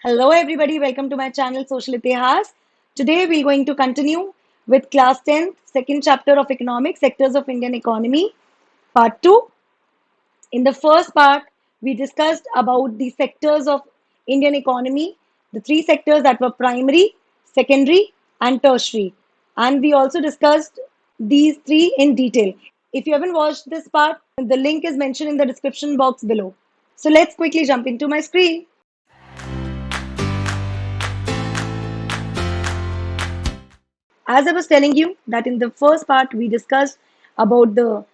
Hello, everybody. Welcome to my channel Social Itihas. Today, we're going to continue with class 10th, second chapter of economics, sectors of Indian economy, part 2. In the first part, we discussed about the sectors of Indian economy, the three sectors that were primary, secondary, and tertiary. And we also discussed these three in detail. If you haven't watched this part, the link is mentioned in the description box below. So let's quickly jump into my screen. As I was telling you that in the first part we discussed about the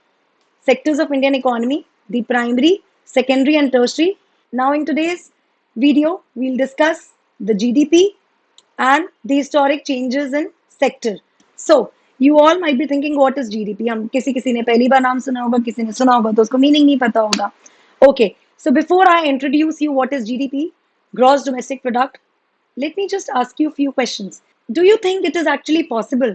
sectors of Indian economy, the primary, secondary and tertiary. Now in today's video, we'll discuss the GDP and the historic changes in sector. So you all might be thinking what is GDP? हम किसी किसी ने पहली बार नाम सुना होगा, किसी ने सुना होगा तो उसको मीनिंग नहीं पता होगा. Okay, so before I introduce you what is GDP, gross domestic product, let me just ask you a few questions. Do you think it is actually possible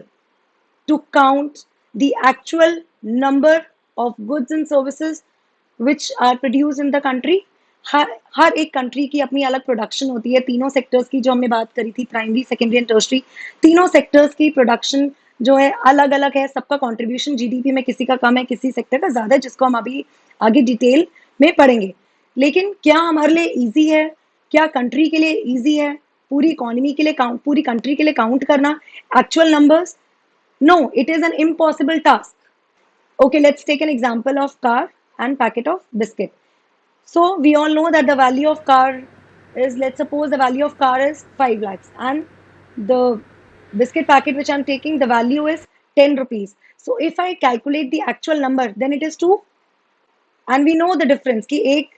to count the actual number of goods and services which are produced in the country? हर एक country की अपनी अलग production होती है. तीनों sectors की जो हमने बात करी थी, प्राइमरी, सेकेंडरी एंड टर्शरी, तीनों सेक्टर्स की प्रोडक्शन जो है अलग अलग है. सबका कंट्रीब्यूशन जीडीपी में किसी का कम है, किसी सेक्टर का ज्यादा है, जिसको हम अभी आगे डिटेल में पढ़ेंगे. लेकिन क्या हमारे लिए इजी है, क्या कंट्री के लिए इजी है पूरी इकोनॉमी के लिए काउंट, पूरी कंट्री के लिए काउंट करना actual numbers? No, it is an impossible task. Okay, let's take an example of car and packet of biscuit. So we all know that the value of car is, let's suppose the value of car is 5 lakhs and the biscuit packet which I'm taking, the value is 10 rupees. So if I calculate the actual number, then it is 2. And we know the difference कि एक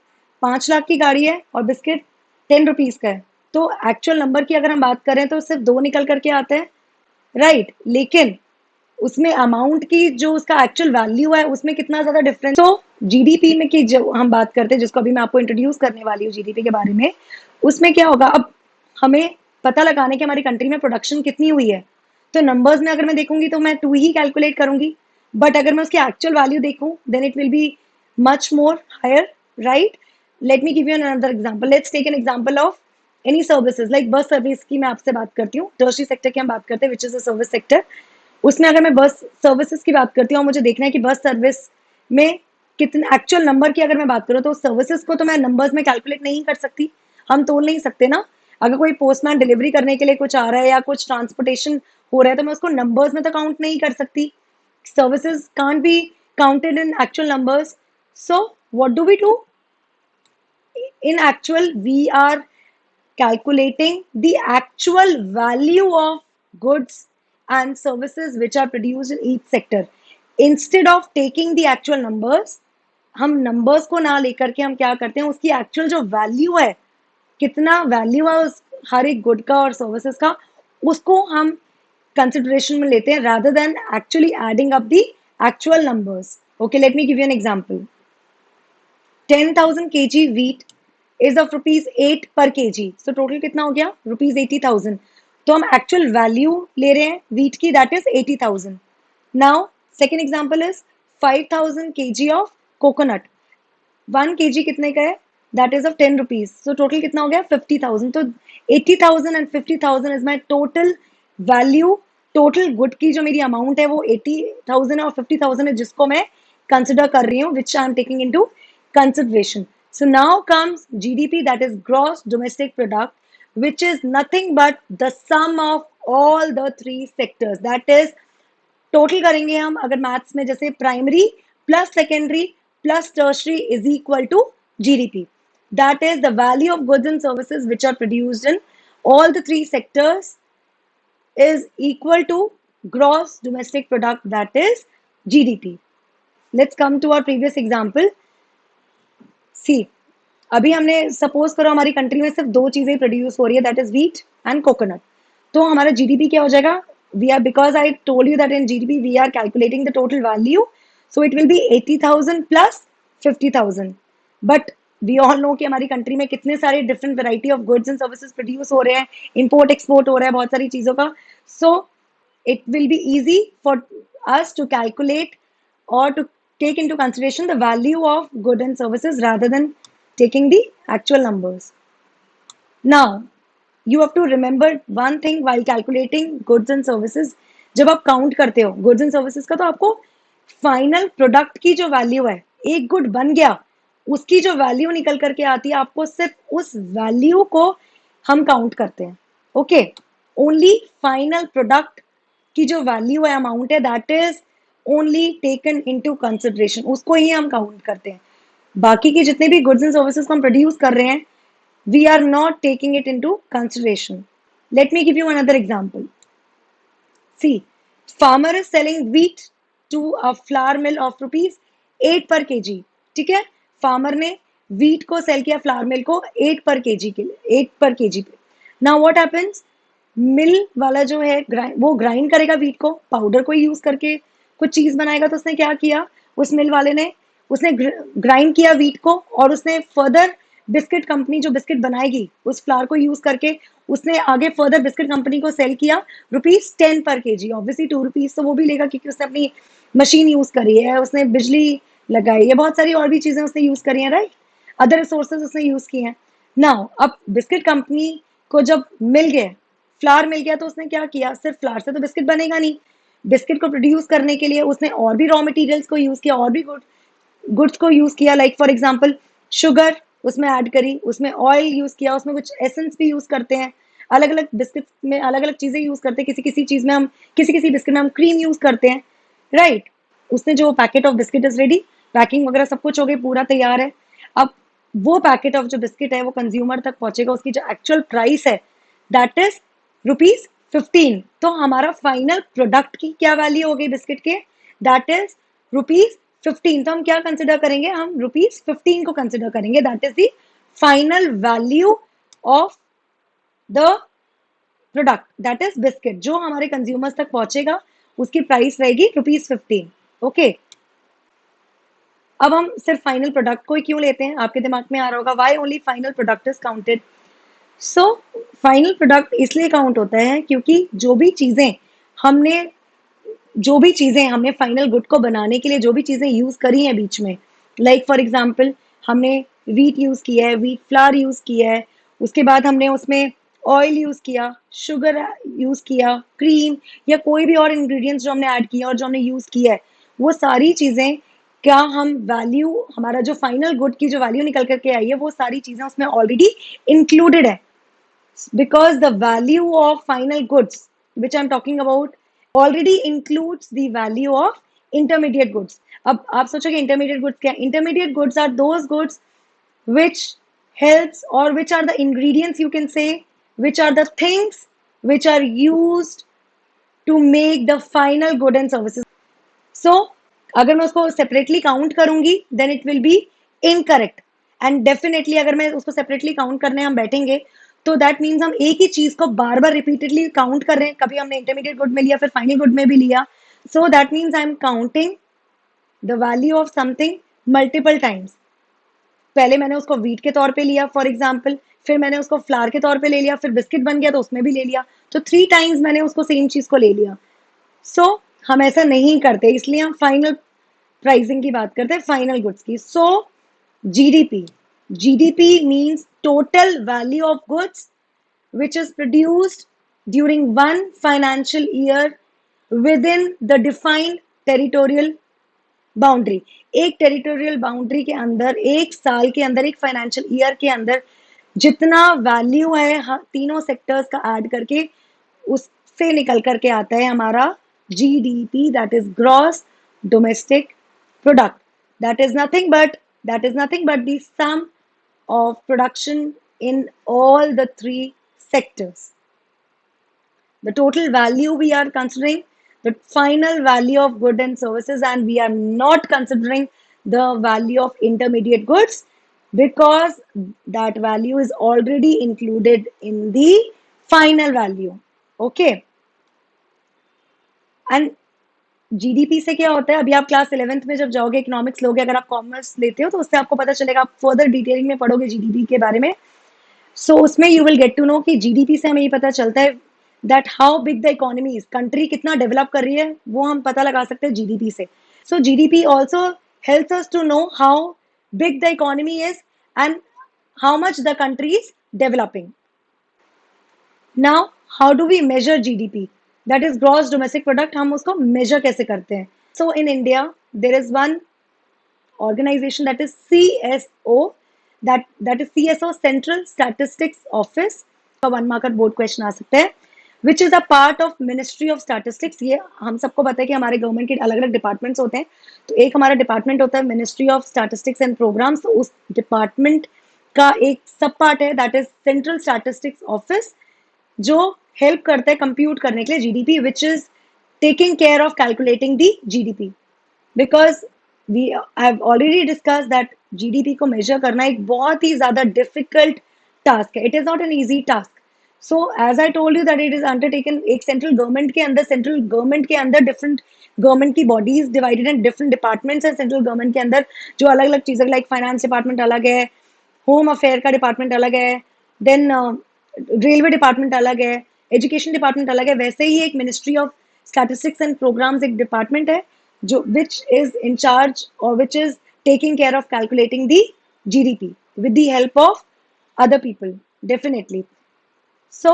5 लाख की गाड़ी है और biscuit 10 rupees का है. तो actual number की अगर हम बात करें तो सिर्फ 2 निकल करके आते हैं, राइट. लेकिन उसमें अमाउंट की जो उसका एक्चुअल वैल्यू है उसमें कितना ज्यादा डिफरेंस. तो जीडीपी में की जो हम बात करते हैं, जिसको अभी मैं आपको इंट्रोड्यूस करने वाली हूँ जीडीपी के बारे में, उसमें क्या होगा, अब हमें पता लगाने की हमारी कंट्री में प्रोडक्शन कितनी हुई है. तो नंबर्स में अगर मैं देखूंगी तो मैं 2 ही कैलकुलेट करूंगी, बट अगर मैं उसकी एक्चुअल वैल्यू देखूं then it will be much more higher, right. Let me give you another example. Let's take an example of any services like bus service की मैं आपसे बात करती हूँ. टर्शरी सेक्टर की हम बात करते हैं which is a service sector. उसमें अगर मैं बस सर्विसेज की बात करती हूँ और मुझे देखना है कि बस सर्विस में कितने एक्चुअल नंबर की अगर मैं बात करूँ, तो सर्विसेज को तो मैं नंबर्स में कैलकुलेट नहीं कर सकती, हम तोल नहीं सकते ना. अगर कोई पोस्टमैन डिलीवरी करने के लिए कुछ आ रहा है या कुछ ट्रांसपोर्टेशन हो रहा है तो मैं उसको नंबर्स में तो काउंट नहीं कर सकती. Services can't be counted in actual numbers. So what do we do? In actual, we are calculating the actual value of goods and services which are produced in each sector. Instead of taking the actual numbers, हम numbers को ना लेकर के हम क्या करते हैं, उसकी actual जो value है, कितना value है उस हर एक good का और services का, उसको हम consideration में लेते हैं rather than actually adding up the actual numbers. Okay, let me give you an example. 10,000 kg wheat is of rupees 8 per kg. So total कितना हो गया? rupees 80,000. तो हम actual value ले रहे हैं wheat की, that is 80,000. Now second example is 5,000 kg of coconut. 1 kg कितने का है? That is of 10 rupees. So total कितना हो गया? 50,000. तो 80,000 and 50,000 is my total value. Total good की जो मेरी अमाउंट है वो 80,000 और 50,000 है, जिसको मैं कंसिडर कर रही हूँ, which I am taking into consideration. So now comes GDP, that is gross domestic product, which is nothing but the sum of all the three sectors. That is total करेंगे हम अगर मैथ्स में, जैसे primary plus secondary plus tertiary is equal to GDP. That is the value of goods and services which are produced in all the three sectors is equal to gross domestic product, that is GDP. Let's come to our previous example. सी, अभी हमने suppose करो हमारी country में सिर्फ 2 चीजें produce हो रही है, that is wheat and coconut. तो हमारा जीडीपी क्या हो जाएगा? We are, because I told you that in GDP we are calculating the total value, so it will be 80,000 plus 50,000. But we all know कि हमारी कंट्री में कितने सारे different variety of goods and services produce हो रहे हैं, import export हो रहा है बहुत सारी चीजों का. सो it will be easy for us to calculate or to take into consideration the value of goods and services rather than taking the actual numbers. Now, you have to remember one thing while calculating goods and services. जब आप count करते हो goods and services का, तो आपको final product की जो value है, एक गुड बन गया, उसकी जो वैल्यू निकल करके आती है, आपको सिर्फ उस वैल्यू को हम काउंट करते हैं। ओके, ओनली फाइनल प्रोडक्ट की जो वैल्यू है, अमाउंट है, that is only taken into consideration, उसको ही हम काउंट करते हैं। बाकी के जितने भी गुड्स एंड सर्विसेज को हम प्रोड्यूस कर रहे हैं, we are not taking it into consideration. Let me give you another example. See, farmer is selling wheat to a flour mill of rupees 8 per kg. ठीक है, फार्मर ने wheat को cell किया फ्लावर मिल को 8 पर केजी के लिए, 8 पर केजी पे। नाउ व्हाट हैपेंस, मिल वाला जो है वो ग्राइंड करेगा व्हीट को, पाउडर को यूज करके कुछ चीज बनाएगा। तो उसने क्या किया, उस मिल वाले ने, उसने ग्राइंड किया व्हीट को, और उसने फर्दर बिस्किट कंपनी जो बिस्किट बनाएगी उस फ्लावर को यूज करके, उसने आगे फर्दर बिस्किट कंपनी को सेल किया ₹10 पर केजी। ऑब्वियसली ₹2 तो वो भी लेगा, क्योंकि उसने अपनी मशीन यूज करी है, उसने बिजली लगाई है, बहुत सारी और भी चीजें उसने यूज करी है, राइट। अदर रिसोर्सेज उसने यूज किए हैं। नाउ अब बिस्किट कंपनी को जब मिल गए, फ्लावर मिल गया, तो उसने क्या किया, सिर्फ फ्लावर से तो बिस्किट बनेगा नहीं। बिस्किट को प्रोड्यूस करने के लिए उसने और भी रॉ मटेरियल्स को यूज किया, और भी गुड्स को यूज किया। लाइक फॉर एग्जांपल शुगर उसमें ऐड करी, उसमें ऑयल यूज किया, उसमें कुछ एसेंस भी यूज करते हैं। अलग अलग बिस्किट में अलग अलग चीजें यूज करते हैं, किसी किसी चीज में हम, किसी किसी बिस्किट में हम क्रीम यूज करते हैं, राइट। उसने जो packet of biscuit is ready, packing वगैरह सब कुछ हो गई, पूरा तैयार है। अब वो पैकेट ऑफ जो बिस्किट है वो कंज्यूमर तक पहुंचेगा, उसकी जो एक्चुअल प्राइस है दैट इज ₹15। तो हमारा फाइनल प्रोडक्ट की क्या वैल्यू हो गई बिस्किट के, दैट इज ₹15। तो हम क्या कंसिडर करेंगे, हम ₹15 को कंसिडर करेंगे, that is the final value of the product, that is biscuit, जो हमारे कंज्यूमर्स तक पहुंचेगा उसकी प्राइस रहेगी ₹15। ओके, अब हम सिर्फ फाइनल प्रोडक्ट को ही क्यों लेते हैं, आपके दिमाग में आ रहा होगा, why only final product is counted. So final product इसलिए काउंट होता है क्योंकि हमने जो भी चीजें हमने फाइनल गुड को बनाने के लिए जो भी चीजें यूज करी हैं बीच में, लाइक फॉर एग्जांपल हमने वीट यूज किया है, वीट फ्लावर यूज किया है, उसके बाद हमने उसमें ऑयल यूज किया, शुगर यूज किया, क्रीम, या कोई भी और इंग्रेडिएंट्स जो हमने ऐड किया और जो हमने यूज किया है, वो सारी चीजें, क्या हम वैल्यू, हमारा जो फाइनल गुड की जो वैल्यू निकल करके आई है, वो सारी चीजें उसमें ऑलरेडी इंक्लूडेड है, because the value of final goods which I'm talking about already includes the value of intermediate goods. अब आप सोचोगे intermediate goods क्या है? Intermediate goods are those goods which helps, or which are the ingredients, you can say, which are the things which are used to make the final good and services. So अगर मैं उसको separately count करूंगी then it will be incorrect, and definitely अगर मैं उसको separately count करने हम बैठेंगे, तो दैट मीन्स हम एक ही चीज को बार बार रिपीटेडली काउंट कर रहे हैं, कभी हमने इंटरमीडिएट गुड में लिया, फिर फाइनल गुड में भी लिया। So that means I am counting the value of something multiple times. पहले मैंने उसको वीट के तौर पे लिया फॉर एग्जाम्पल, फिर मैंने उसको फ्लावर के तौर पे ले लिया, फिर बिस्किट बन गया तो उसमें भी ले लिया, तो 3 टाइम्स मैंने उसको सेम चीज को ले लिया। सो हम ऐसा नहीं करते, इसलिए हम फाइनल प्राइसिंग की बात करते हैं, फाइनल गुड्स की। So GDP, GDP means total value of goods which is produced during one financial year within the defined territorial boundary. एक टेरिटोरियल बाउंड्री के अंदर, एक साल के अंदर, एक फाइनेंशियल ईयर के अंदर जितना वैल्यू है तीनों सेक्टर्स का ऐड करके, उससे निकल करके आता है हमारा GDP, that is gross domestic product. That is nothing but the sum of production in all the three sectors. The total value we are considering, the final value of goods and services, and we are not considering the value of intermediate goods because that value is already included in the final value. Okay. And GDP से क्या होता है, अभी आप class 11th में जब जाओगे, economics लोगे, अगर आप कॉमर्स लेते हो तो उससे आपको पता चलेगा, आप फर्दर डिटेलिंग में पढ़ोगे जीडीपी के बारे में। सो उसमें you will get to know कि जीडीपी से हमें ये पता चलता है that how big the economy is, country कितना डेवलप कर रही है, वो हम पता लगा सकते हैं जीडीपी से। So GDP also helps us to know how big the economy is and how much the country is developing. Now how do we measure GDP, that is gross domestic product, हम उसको measure कैसे करते हैं? So in India there is one organization, that is CSO, that is CSO, Central Statistics Office. का 1 marker board question आ सकते हैं, which is a part of ministry of statistics. ये हम सबको पता है कि हमारे गवर्नमेंट के अलग अलग डिपार्टमेंट्स होते हैं, तो एक हमारा डिपार्टमेंट होता है ministry of statistics and programmes, तो उस डिपार्टमेंट का एक सब पार्ट है that is central statistics office, जो हेल्प करता है कंप्यूट करने के लिए GDP, which is taking care of calculating the GDP, because we have already discuss that GDP को मेजर करना एक बहुत ही ज्यादा डिफिकल्ट टास्क है, it is not an easy task. So as I told you that it is undertaken एक central government के अंदर डिफरेंट गवर्नमेंट की bodies divided in different departments है सेंट्रल गवर्नमेंट के अंदर, जो अलग अलग चीजें, लाइक फाइनेंस डिपार्टमेंट अलग है, होम अफेयर का डिपार्टमेंट अलग है, देन रेलवे डिपार्टमेंट अलग है, एजुकेशन डिपार्टमेंट अलग है, वैसे ही एक ministry of statistics and programmes एक डिपार्टमेंट है जो विच इज इन चार्ज और which is taking care of calculating the GDP with the help of other people definitely. सो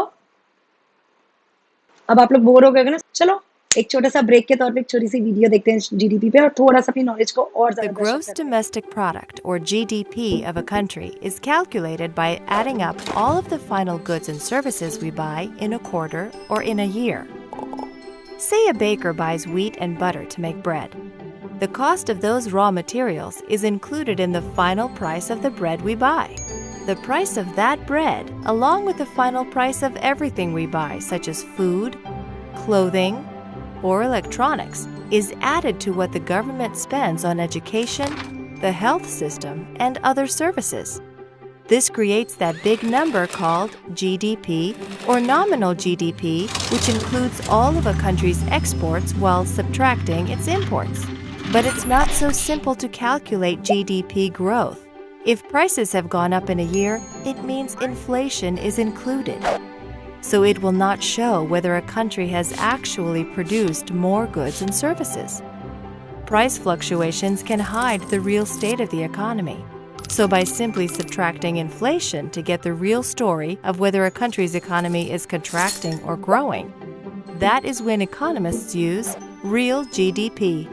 अब आप लोग बोर हो गए ना, चलो एक छोटा सा ब्रेक के तौर पे एक छोटी सी वीडियो देखते हैं जीडीपी पे और थोड़ा सा अपनी नॉलेज को और The ज्यादा ब्रश अप gross करते हैं। domestic product, or GDP, of a country is calculated by adding up all of the final goods and services we buy in a quarter or in a year. Say a baker buys wheat and butter to make bread. The cost of those raw materials is included in the final price of the bread we buy. The price of that bread, along with the final price of everything we buy, such as food, clothing, or electronics, is added to what the government spends on education, the health system, and other services. This creates that big number called GDP, or nominal GDP, which includes all of a country's exports while subtracting its imports. But it's not so simple to calculate GDP growth. If prices have gone up in a year, it means inflation is included. So it will not show whether a country has actually produced more goods and services. Price fluctuations can hide the real state of the economy. So by simply subtracting inflation to get the real story of whether a country's economy is contracting or growing, that is when economists use real GDP.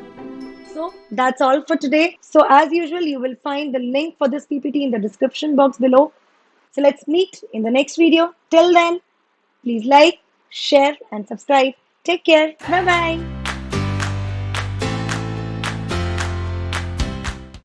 So that's all for today. So as usual, you will find the link for this PPT in the description box below. So let's meet in the next video. Till then, please like, share and subscribe. Take care. Bye bye.